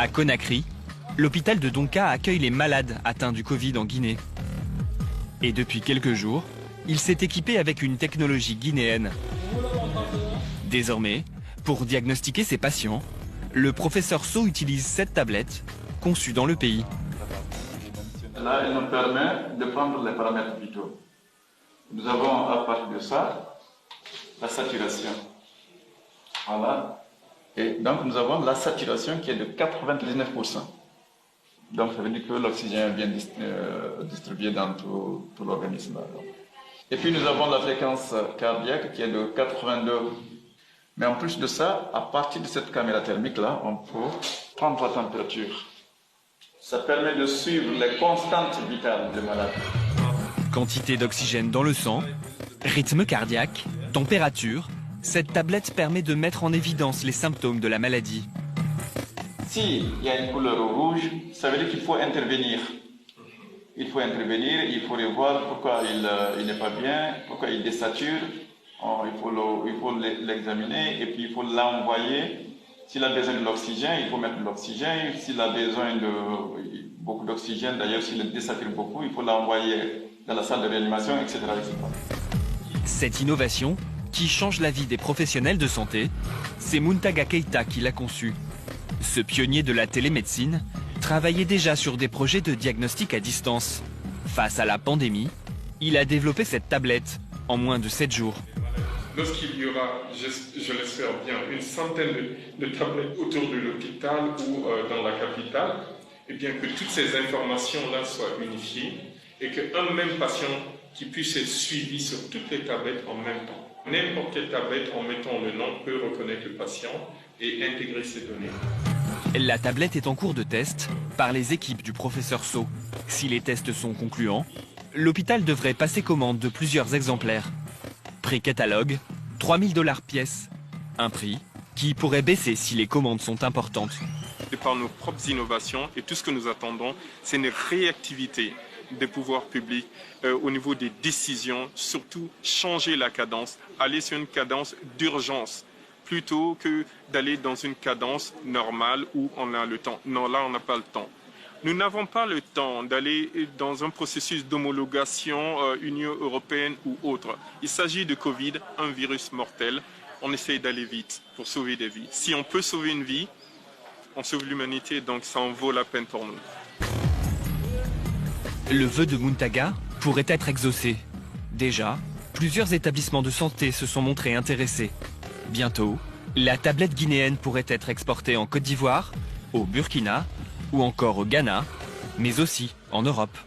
À Conakry, l'hôpital de Donka accueille les malades atteints du Covid en Guinée. Et depuis quelques jours, il s'est équipé avec une technologie guinéenne. Désormais, pour diagnostiquer ses patients, le professeur Sow utilise cette tablette conçue dans le pays. Là, elle nous permet de prendre les paramètres vitaux. Nous avons à partir de ça la saturation. Voilà. Et donc nous avons la saturation qui est de 99%. Donc ça veut dire que l'oxygène est bien distribué dans tout l'organisme. Et puis nous avons la fréquence cardiaque qui est de 82. Mais en plus de ça, à partir de cette caméra thermique-là, on peut prendre la température. Ça permet de suivre les constantes vitales des malades. Quantité d'oxygène dans le sang, rythme cardiaque, température, cette tablette permet de mettre en évidence les symptômes de la maladie. S'il y a une couleur rouge, ça veut dire qu'il faut intervenir. Il faut intervenir, il faut voir pourquoi il n'est pas bien, pourquoi il désature. Il faut l'examiner et puis il faut l'envoyer. S'il a besoin de l'oxygène, il faut mettre de l'oxygène. S'il a besoin de beaucoup d'oxygène, d'ailleurs s'il désature beaucoup, il faut l'envoyer dans la salle de réanimation, etc., etc. Cette innovation, qui change la vie des professionnels de santé, c'est Muntaga Keita qui l'a conçue. Ce pionnier de la télémédecine travaillait déjà sur des projets de diagnostic à distance. Face à la pandémie, il a développé cette tablette en moins de 7 jours. Lorsqu'il y aura, je l'espère bien, une centaine de tablettes autour de l'hôpital ou dans la capitale, et bien que toutes ces informations-là soient unifiées et qu'un même patient qui puisse être suivi sur toutes les tablettes en même temps. N'importe quelle tablette, en mettant le nom, peut reconnaître le patient et intégrer ces données. La tablette est en cours de test par les équipes du professeur Sow. Si les tests sont concluants, l'hôpital devrait passer commande de plusieurs exemplaires. Prix catalogue, 3 000 $ pièce. Un prix qui pourrait baisser si les commandes sont importantes. De par nos propres innovations et tout ce que nous attendons, c'est une réactivité des pouvoirs publics au niveau des décisions, surtout changer la cadence, aller sur une cadence d'urgence plutôt que d'aller dans une cadence normale où on a le temps. Non, là, on n'a pas le temps. Nous n'avons pas le temps d'aller dans un processus d'homologation Union européenne ou autre. Il s'agit de Covid, un virus mortel. On essaye d'aller vite pour sauver des vies. Si on peut sauver une vie, on sauve l'humanité, donc ça en vaut la peine pour nous. Le vœu de Muntaga pourrait être exaucé. Déjà, plusieurs établissements de santé se sont montrés intéressés. Bientôt, la tablette guinéenne pourrait être exportée en Côte d'Ivoire, au Burkina ou encore au Ghana, mais aussi en Europe.